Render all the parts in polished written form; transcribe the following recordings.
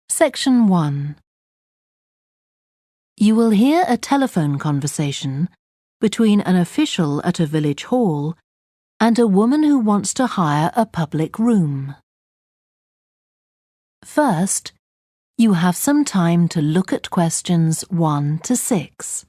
Section 1. You will hear a telephone conversation between an official at a village hall and a woman who wants to hire a public room. First, you have some time to look at questions 1 to 6.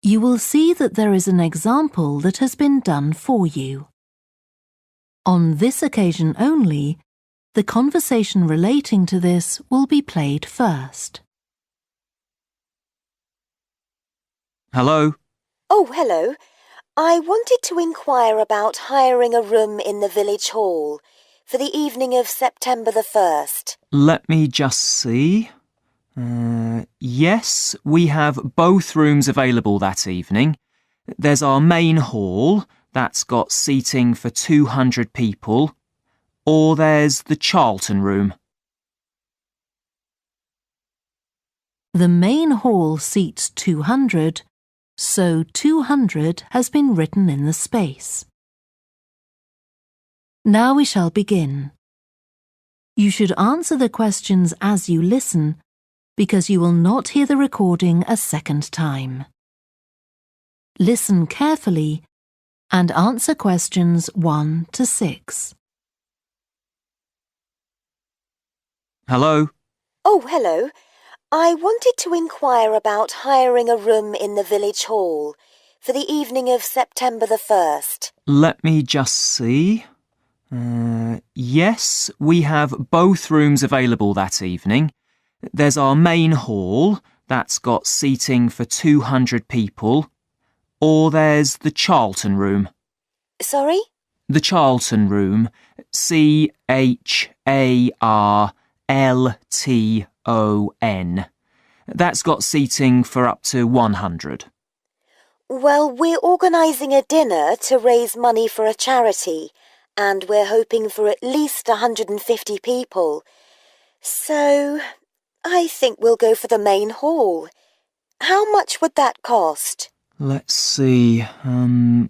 You will see that there is an example that has been done for you. On this occasion only, the conversation relating to this will be played first. Hello? Oh, hello. I wanted to inquire about hiring a room in the village hall for the evening of September the 1st. Let me just see. Yes, we have both rooms available that evening. There's our main hall, that's got seating for 200 people, or there's the Charlton room. The main hall seats 200, so 200 has been written in the space. Now we shall begin. You should answer the questions as you listen, because you will not hear the recording a second time. Listen carefully and answer questions 1 to 6. Hello? Oh, hello. I wanted to inquire about hiring a room in the village hall for the evening of September the 1st. Let me just see. Yes, we have both rooms available that evening. There's our main hall, that's got seating for 200 people, or there's the Charlton room. Sorry? The Charlton room, Charlton. That's got seating for up to 100. Well, we're organising a dinner to raise money for a charity, and we're hoping for at least 150 people. So I think we'll go for the main hall. How much would that cost? Let's see.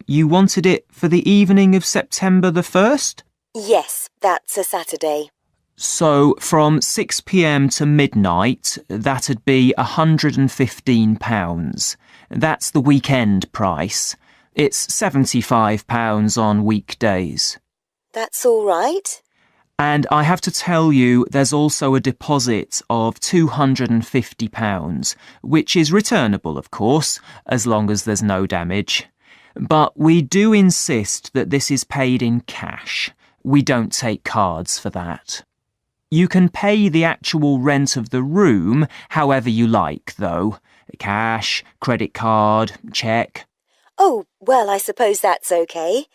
You wanted it for the evening of September the 1st? Yes, that's a Saturday. So from 6 p.m. to midnight, that'd be £115. That's the weekend price. It's £75 on weekdays. That's all right. And I have to tell you, there's also a deposit of £250, which is returnable, of course, as long as there's no damage. But we do insist that this is paid in cash. We don't take cards for that. You can pay the actual rent of the room however you like, though. Cash, credit card, cheque. Oh, well, I suppose that's okay.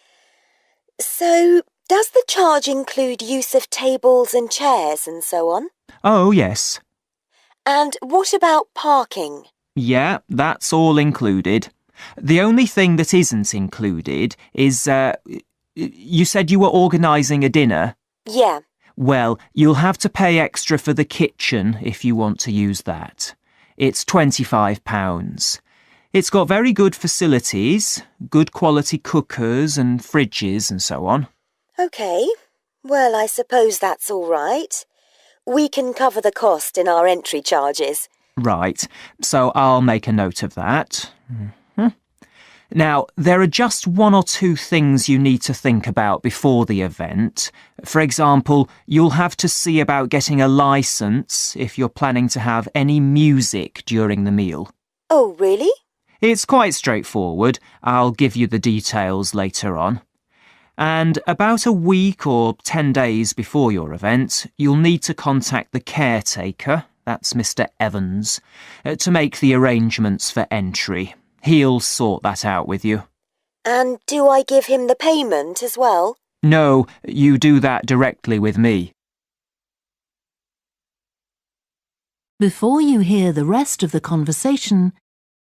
So, does the charge include use of tables and chairs and so on? Oh, yes. And what about parking? Yeah, that's all included. The only thing that isn't included is, you said you were organising a dinner? Yeah. Well, you'll have to pay extra for the kitchen if you want to use that. It's £25. It's got very good facilities, good quality cookers and fridges and so on. OK. Well, I suppose that's all right. We can cover the cost in our entry charges. Right, so I'll make a note of that. Now, there are just 1 or 2 things you need to think about before the event. For example, you'll have to see about getting a licence if you're planning to have any music during the meal. Oh, really? It's quite straightforward. I'll give you the details later on. And about a week or 10 days before your event, you'll need to contact the caretaker, that's Mr. Evans, to make the arrangements for entry. He'll sort that out with you. And do I give him the payment as well? No, you do that directly with me. Before you hear the rest of the conversation,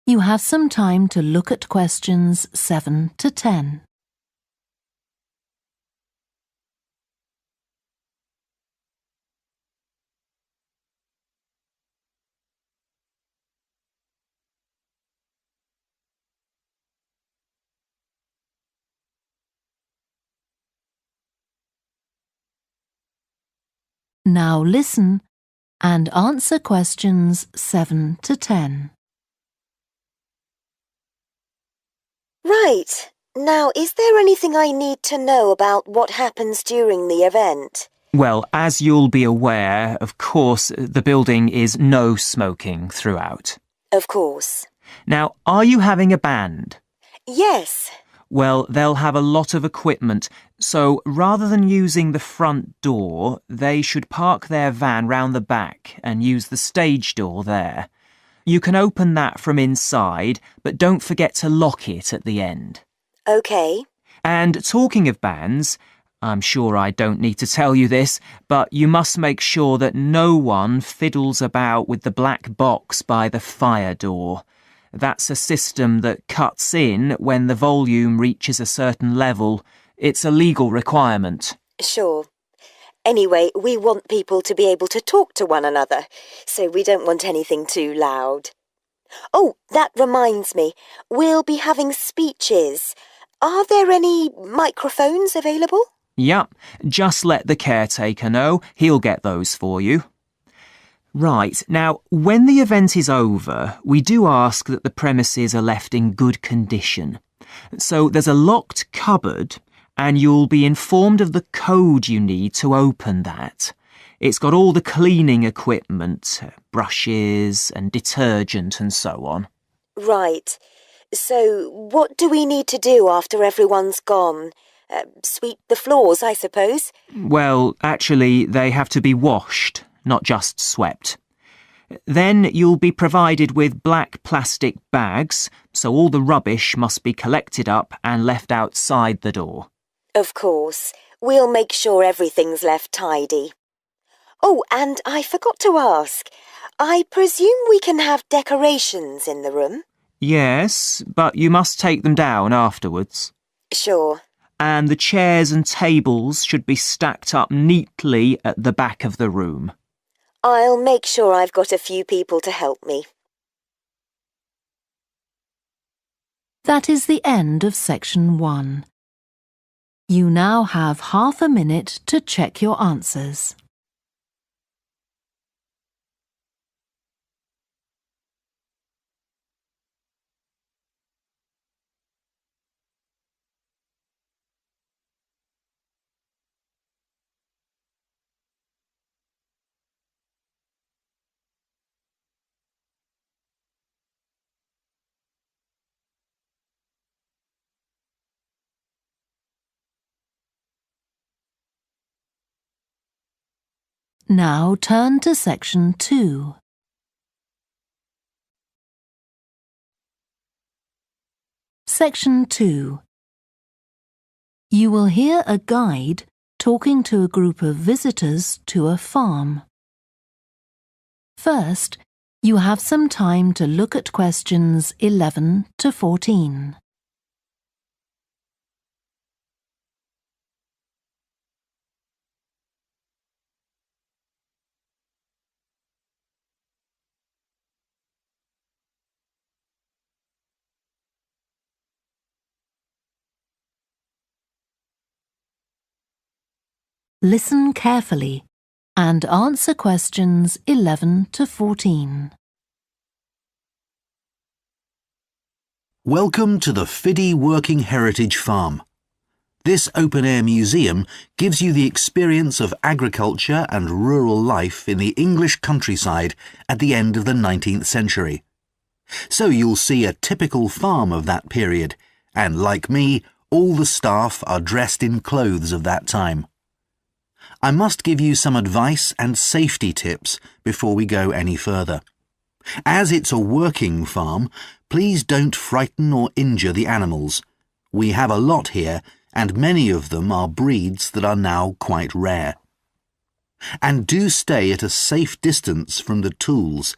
you have some time to look at questions 7 to 10. Now listen and answer questions 7 to 10. Right. Now, is there anything I need to know about what happens during the event? Well, as you'll be aware, of course, the building is no smoking throughout. Of course. Now, are you having a band? Yes. Well, they'll have a lot of equipment, so rather than using the front door, they should park their van round the back and use the stage door there. You can open that from inside, but don't forget to lock it at the end. OK. And talking of bands, I'm sure I don't need to tell you this, but you must make sure that no one fiddles about with the black box by the fire door. That's a system that cuts in when the volume reaches a certain level. It's a legal requirement. Sure. Anyway, we want people to be able to talk to one another, so we don't want anything too loud. Oh, that reminds me. We'll be having speeches. Are there any microphones available? Yep, just let the caretaker know. He'll get those for you. Right, now, when the event is over, we do ask that the premises are left in good condition. So there's a locked cupboard, and you'll be informed of the code you need to open that. It's got all the cleaning equipment, brushes and detergent and so on. Right. So what do we need to do after everyone's gone? Sweep the floors, I suppose? Well, actually, they have to be washed, not just swept. Then you'll be provided with black plastic bags, so all the rubbish must be collected up and left outside the door. Of course. We'll make sure everything's left tidy. Oh, and I forgot to ask. I presume we can have decorations in the room? Yes, but you must take them down afterwards. Sure. And the chairs and tables should be stacked up neatly at the back of the room. I'll make sure I've got a few people to help me. That is the end of section 1. You now have half a minute to check your answers. Now turn to section 2. Section 2. You will hear a guide talking to a group of visitors to a farm. First, you have some time to look at questions 11 to 14. Listen carefully and answer questions 11 to 14. Welcome to the Fiddy Working Heritage Farm. This open-air museum gives you the experience of agriculture and rural life in the English countryside at the end of the 19th century. So you'll see a typical farm of that period, and like me, all the staff are dressed in clothes of that time. I must give you some advice and safety tips before we go any further. As it's a working farm, please don't frighten or injure the animals. We have a lot here, and many of them are breeds that are now quite rare. And do stay at a safe distance from the tools.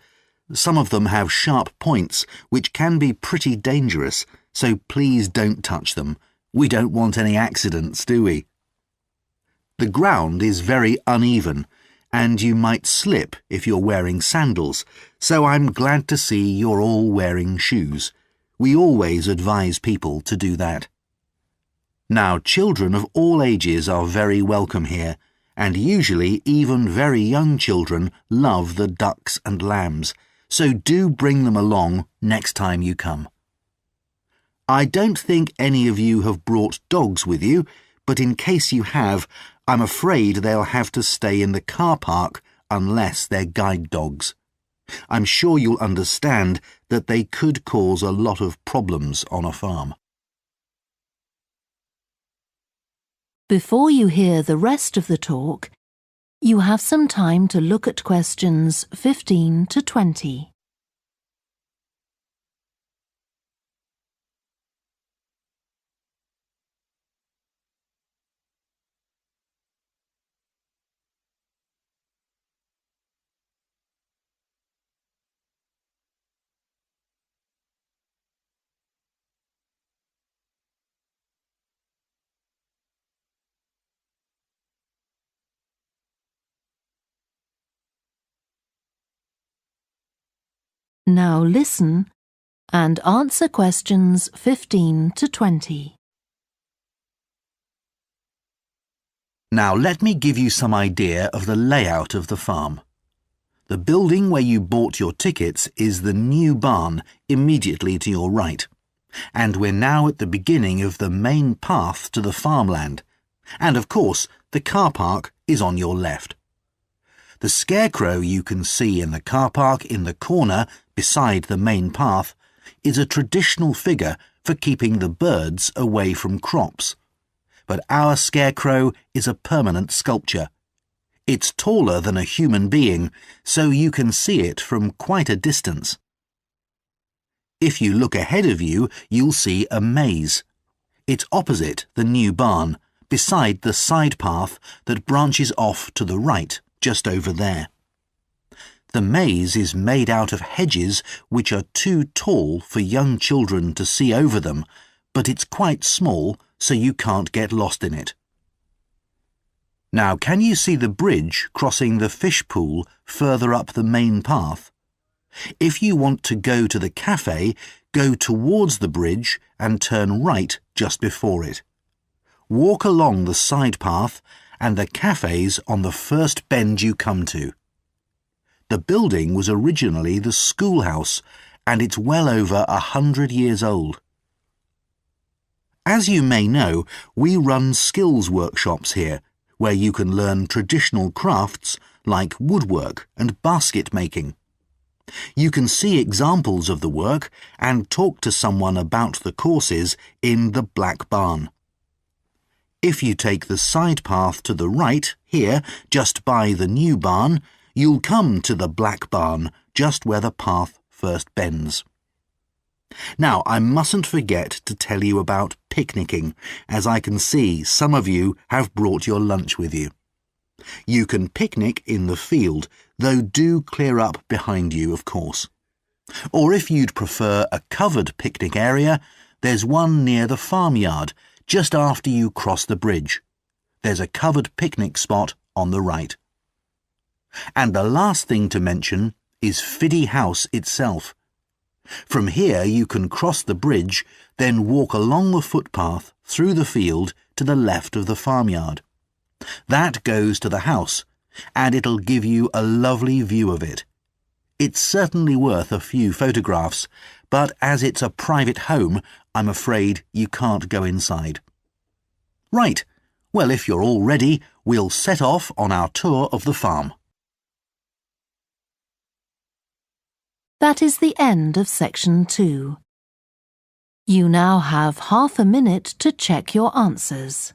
Some of them have sharp points which can be pretty dangerous, so please don't touch them. We don't want any accidents, do we? The ground is very uneven, and you might slip if you're wearing sandals, so I'm glad to see you're all wearing shoes. We always advise people to do that. Now, children of all ages are very welcome here, and usually even very young children love the ducks and lambs, so do bring them along next time you come. I don't think any of you have brought dogs with you, but in case you have, I'm afraid they'll have to stay in the car park unless they're guide dogs. I'm sure you'll understand that they could cause a lot of problems on a farm. Before you hear the rest of the talk, you have some time to look at questions 15 to 20. Now listen and answer questions 15 to 20. Now let me give you some idea of the layout of the farm. The building where you bought your tickets is the new barn immediately to your right, and we're now at the beginning of the main path to the farmland, and of course the car park is on your left. The scarecrow you can see in the car park in the corner beside the main path is a traditional figure for keeping the birds away from crops. But our scarecrow is a permanent sculpture. It's taller than a human being, so you can see it from quite a distance. If you look ahead of you, you'll see a maze. It's opposite the new barn, beside the side path that branches off to the right, just over there. The maze is made out of hedges which are too tall for young children to see over them, but it's quite small, so you can't get lost in it. Now, can you see the bridge crossing the fish pool further up the main path? If you want to go to the cafe, go towards the bridge and turn right just before it. Walk along the side path and the cafe's on the first bend you come to. The building was originally the schoolhouse, and it's well over 100 years old. As you may know, we run skills workshops here, where you can learn traditional crafts like woodwork and basket making. You can see examples of the work and talk to someone about the courses in the Black Barn. If you take the side path to the right, here, just by the new barn, you'll come to the Black Barn, just where the path first bends. Now, I mustn't forget to tell you about picnicking, as I can see some of you have brought your lunch with you. You can picnic in the field, though do clear up behind you, of course. Or if you'd prefer a covered picnic area, there's one near the farmyard, just after you cross the bridge. There's a covered picnic spot on the right. And the last thing to mention is Fiddy House itself. From here you can cross the bridge, then walk along the footpath through the field to the left of the farmyard. That goes to the house, and it'll give you a lovely view of it. It's certainly worth a few photographs, but as it's a private home, I'm afraid you can't go inside. Right, well, if you're all ready, we'll set off on our tour of the farm. That is the end of section 2. You now have half a minute to check your answers.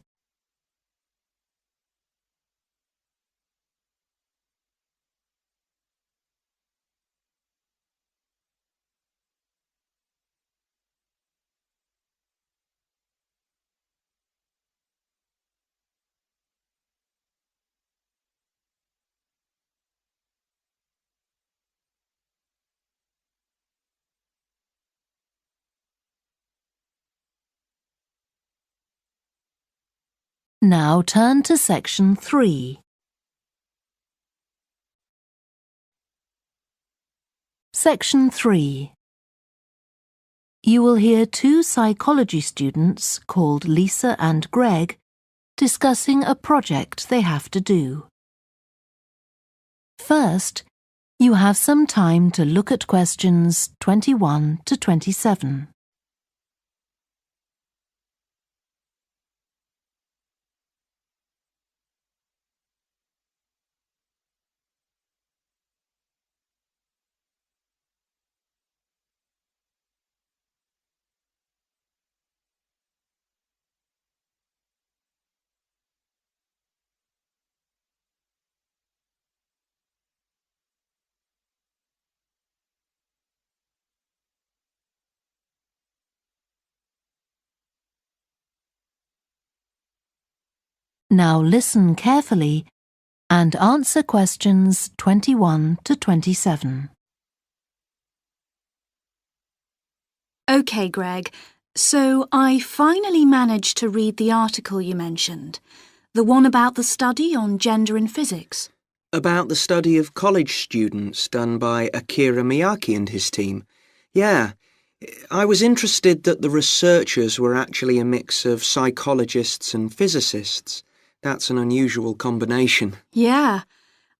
Now turn to section 3. Section 3. You will hear two psychology students called Lisa and Greg discussing a project they have to do. First, you have some time to look at questions 21 to 27. Now listen carefully and answer questions 21 to 27. OK, Greg, so I finally managed to read the article you mentioned, the one about the study on gender in physics. About the study of college students done by Akira Miyake and his team. Yeah, I was interested that the researchers were actually a mix of psychologists and physicists. That's an unusual combination. Yeah,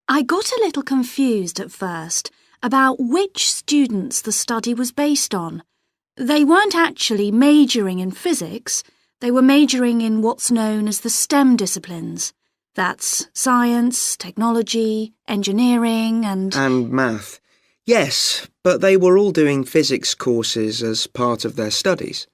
I got a little confused at first about which students the study was based on. They weren't actually majoring in physics, they were majoring in what's known as the STEM disciplines. That's science, technology, engineering and math. Yes, but they were all doing physics courses as part of their studies.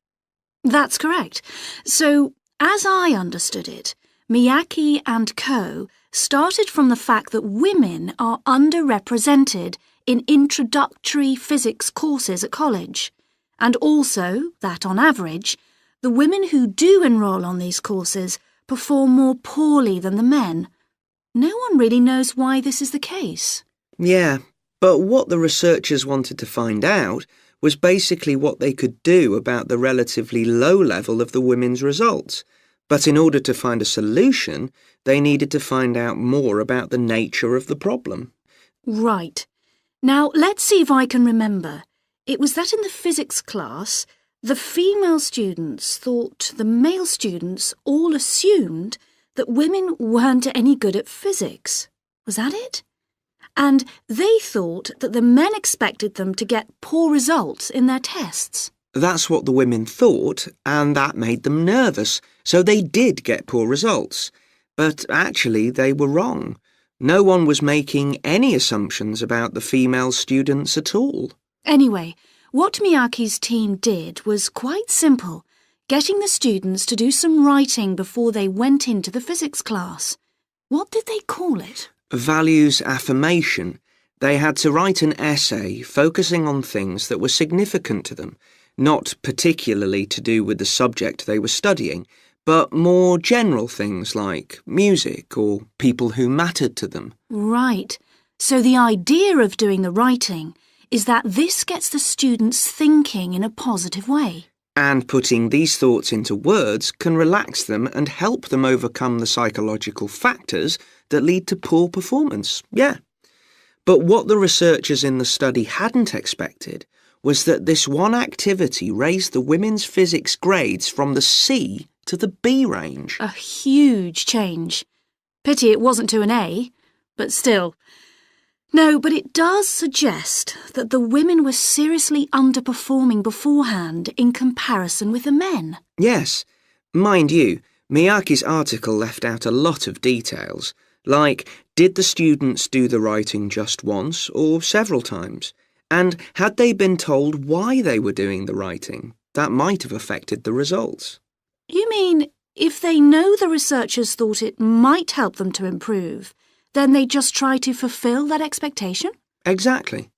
That's correct. So, as I understood it, Miyake and co. started from the fact that women are underrepresented in introductory physics courses at college, and also that, on average, the women who do enrol on these courses perform more poorly than the men. No one really knows why this is the case. Yeah, but what the researchers wanted to find out was basically what they could do about the relatively low level of the women's results. But in order to find a solution, they needed to find out more about the nature of the problem. Right. Now, let's see if I can remember. It was that in the physics class, the female students thought the male students all assumed that women weren't any good at physics. Was that it? And they thought that the men expected them to get poor results in their tests. That's what the women thought, and that made them nervous, so they did get poor results. But actually, they were wrong. No one was making any assumptions about the female students at all. Anyway, what Miyake's team did was quite simple, getting the students to do some writing before they went into the physics class. What did they call it? Values affirmation. They had to write an essay focusing on things that were significant to them, not particularly to do with the subject they were studying, but more general things like music or people who mattered to them. Right. So the idea of doing the writing is that this gets the students thinking in a positive way. And putting these thoughts into words can relax them and help them overcome the psychological factors that lead to poor performance. Yeah. But what the researchers in the study hadn't expected was that this one activity raised the women's physics grades from the C to the B range. A huge change. Pity it wasn't to an A, but still. No, but it does suggest that the women were seriously underperforming beforehand in comparison with the men. Yes. Mind you, Miyake's article left out a lot of details, like did the students do the writing just once or several times? And had they been told why they were doing the writing? That might have affected the results. You mean if they know the researchers thought it might help them to improve, then they just try to fulfill that expectation? Exactly.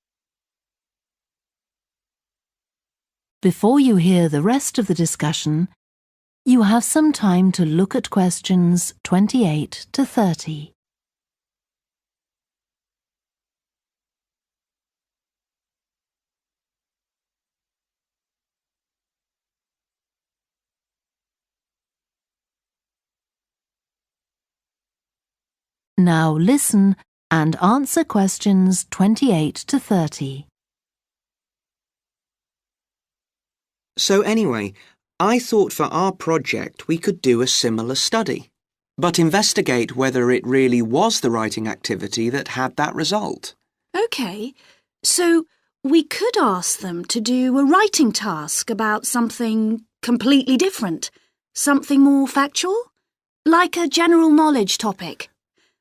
Before you hear the rest of the discussion, you have some time to look at questions 28 to 30. Now listen and answer questions 28 to 30. So anyway, I thought for our project we could do a similar study, but investigate whether it really was the writing activity that had that result. OK, so we could ask them to do a writing task about something completely different, something more factual, like a general knowledge topic.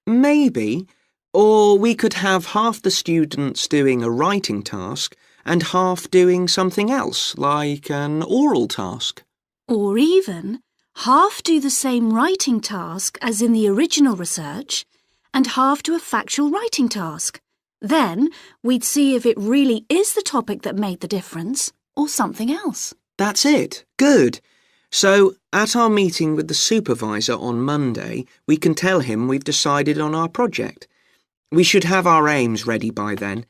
Maybe, or we could have half the students doing a writing task and half doing something else, like an oral task. Or even half do the same writing task as in the original research and half do a factual writing task. Then we'd see if it really is the topic that made the difference or something else. That's it. Good. So, at our meeting with the supervisor on Monday, we can tell him we've decided on our project. We should have our aims ready by then.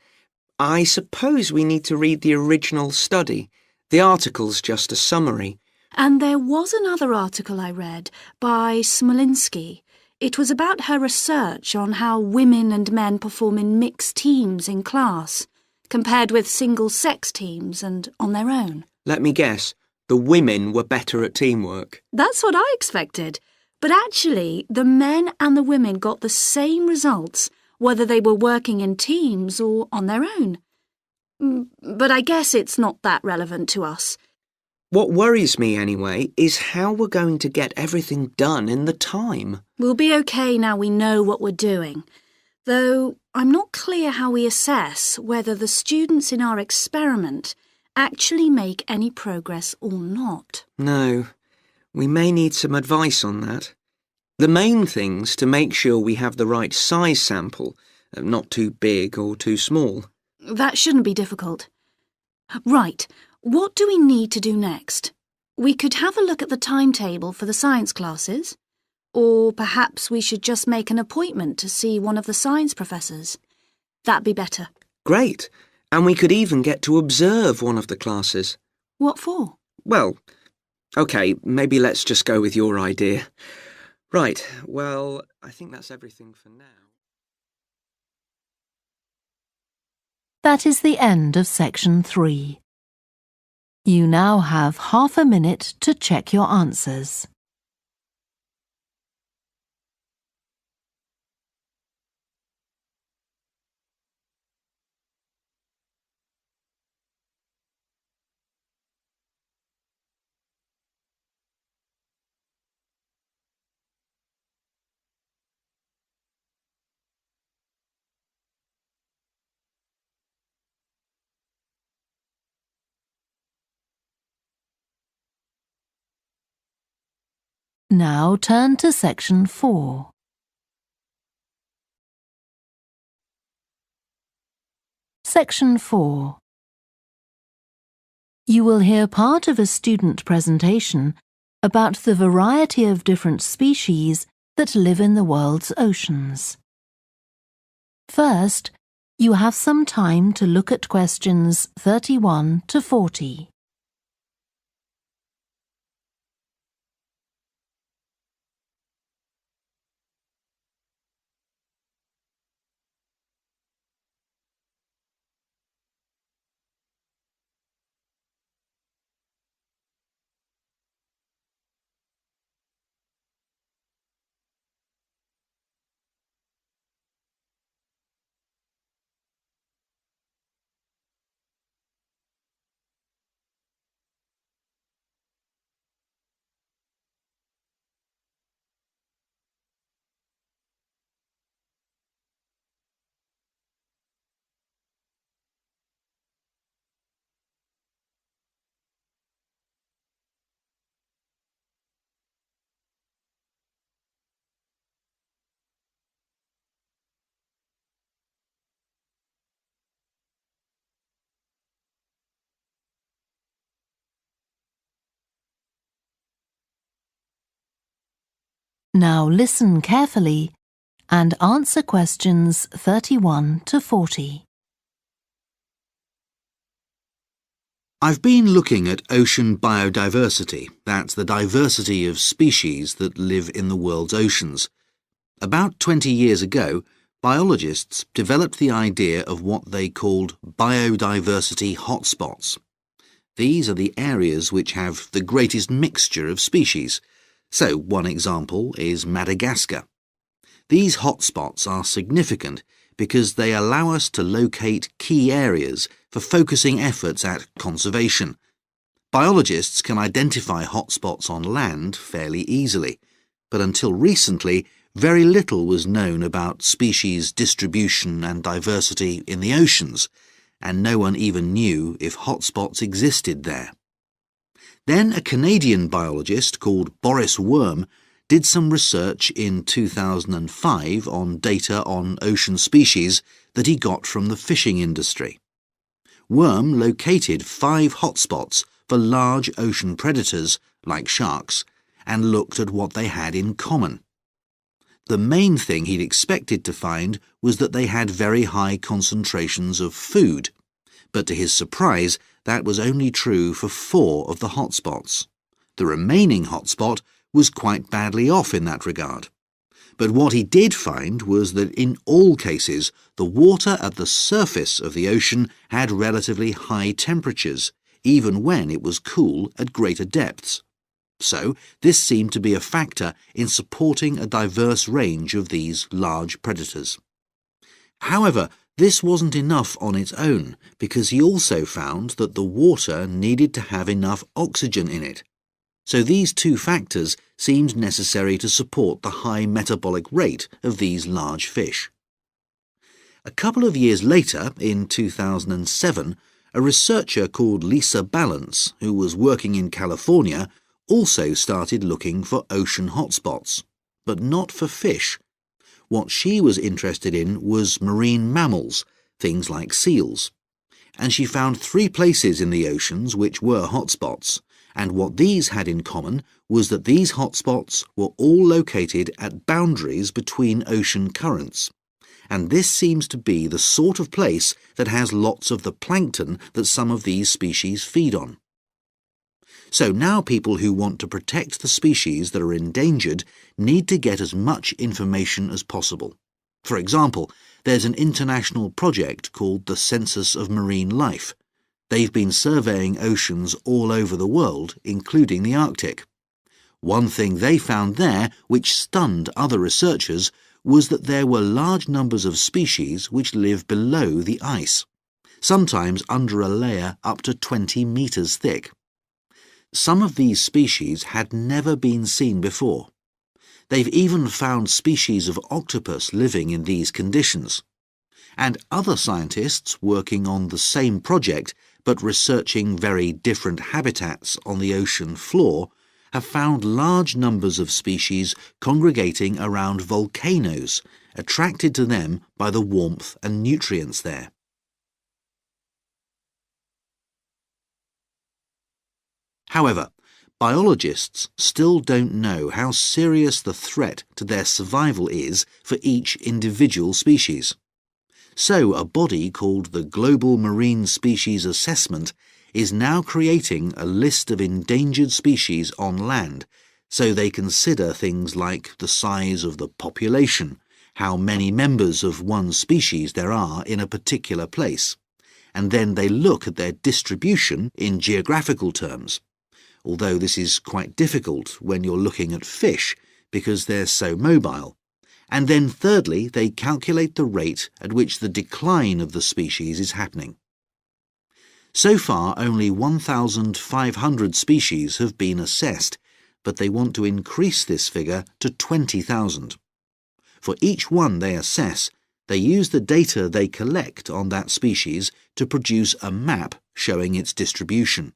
I suppose we need to read the original study. The article's just a summary. And there was another article I read by Smolinski. It was about her research on how women and men perform in mixed teams in class, compared with single-sex teams and on their own. Let me guess. The women were better at teamwork. That's what I expected. But actually, the men and the women got the same results, whether they were working in teams or on their own. But I guess it's not that relevant to us. What worries me, anyway, is how we're going to get everything done in the time. We'll be okay now we know what we're doing. Though I'm not clear how we assess whether the students in our experiment actually make any progress or not. No, we may need some advice on that. The main thing's to make sure we have the right size sample, not too big or too small. That shouldn't be difficult. Right, what do we need to do next? We could have a look at the timetable for the science classes, or perhaps we should just make an appointment to see one of the science professors. That'd be better. Great. And we could even get to observe one of the classes. What for? Well, OK, maybe let's just go with your idea. Right, well, I think that's everything for now. That is the end of section 3. You now have half a minute to check your answers. Now turn to section 4. Section 4. You will hear part of a student presentation about the variety of different species that live in the world's oceans. First, you have some time to look at questions 31 to 40. Now listen carefully and answer questions 31 to 40. I've been looking at ocean biodiversity. That's the diversity of species that live in the world's oceans. About 20 years ago, biologists developed the idea of what they called biodiversity hotspots. These are the areas which have the greatest mixture of species. So, one example is Madagascar. These hotspots are significant because they allow us to locate key areas for focusing efforts at conservation. Biologists can identify hotspots on land fairly easily, but until recently, very little was known about species distribution and diversity in the oceans, and no one even knew if hotspots existed there. Then a Canadian biologist called Boris Worm did some research in 2005 on data on ocean species that he got from the fishing industry. Worm located 5 hotspots for large ocean predators, like sharks, and looked at what they had in common. The main thing he'd expected to find was that they had very high concentrations of food, but to his surprise, that was only true for 4 of the hotspots. The remaining hotspot was quite badly off in that regard. But what he did find was that in all cases, the water at the surface of the ocean had relatively high temperatures, even when it was cool at greater depths. So, this seemed to be a factor in supporting a diverse range of these large predators. However, this wasn't enough on its own, because he also found that the water needed to have enough oxygen in it. So these 2 factors seemed necessary to support the high metabolic rate of these large fish. A couple of years later, in 2007, a researcher called Lisa Balance, who was working in California, also started looking for ocean hotspots, but not for fish. What she was interested in was marine mammals, things like seals. And she found 3 places in the oceans which were hotspots, and what these had in common was that these hotspots were all located at boundaries between ocean currents. And this seems to be the sort of place that has lots of the plankton that some of these species feed on. So now people who want to protect the species that are endangered need to get as much information as possible. For example, there's an international project called the Census of Marine Life. They've been surveying oceans all over the world, including the Arctic. One thing they found there, which stunned other researchers, was that there were large numbers of species which live below the ice, sometimes under a layer up to 20 meters thick. Some of these species had never been seen before. They've even found species of octopus living in these conditions. And other scientists working on the same project but researching very different habitats on the ocean floor have found large numbers of species congregating around volcanoes, attracted to them by the warmth and nutrients there. However, biologists still don't know how serious the threat to their survival is for each individual species. So a body called the Global Marine Species Assessment is now creating a list of endangered species on land, so they consider things like the size of the population, how many members of one species there are in a particular place, and then they look at their distribution in geographical terms. Although this is quite difficult when you're looking at fish because they're so mobile. And then thirdly, they calculate the rate at which the decline of the species is happening. So far, only 1,500 species have been assessed, but they want to increase this figure to 20,000. For each one they assess, they use the data they collect on that species to produce a map showing its distribution.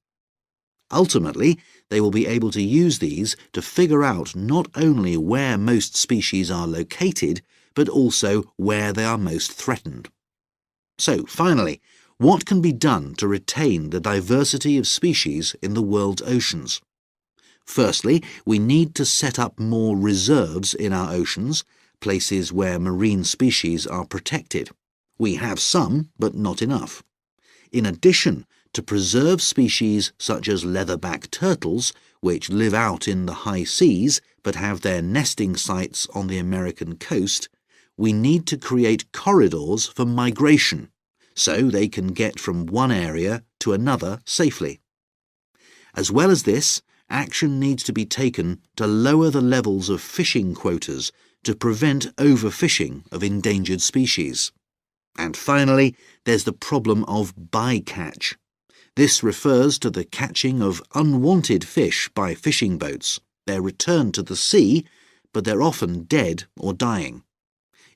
Ultimately, they will be able to use these to figure out not only where most species are located, but also where they are most threatened. So, finally, what can be done to retain the diversity of species in the world's oceans? Firstly, we need to set up more reserves in our oceans, places where marine species are protected. We have some, but not enough. In addition, to preserve species such as leatherback turtles, which live out in the high seas but have their nesting sites on the American coast, we need to create corridors for migration so they can get from one area to another safely. As well as this, action needs to be taken to lower the levels of fishing quotas to prevent overfishing of endangered species. And finally, there's the problem of bycatch. This refers to the catching of unwanted fish by fishing boats. They're returned to the sea, but they're often dead or dying.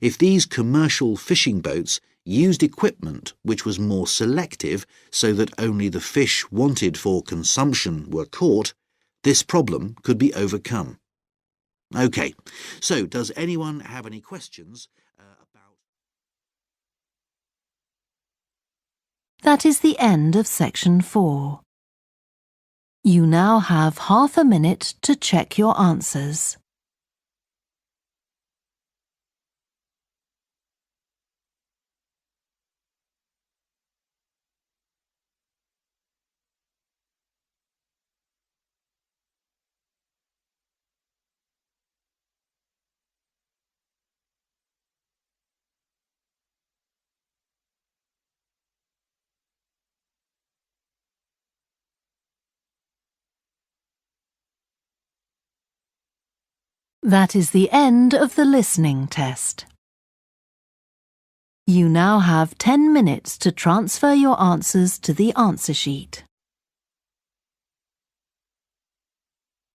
If these commercial fishing boats used equipment which was more selective so that only the fish wanted for consumption were caught, this problem could be overcome. OK, so does anyone have any questions about... That is the end of section 4. You now have half a minute to check your answers. That is the end of the listening test. You now have 10 minutes to transfer your answers to the answer sheet.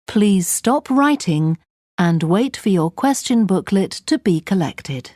Please stop writing and wait for your question booklet to be collected.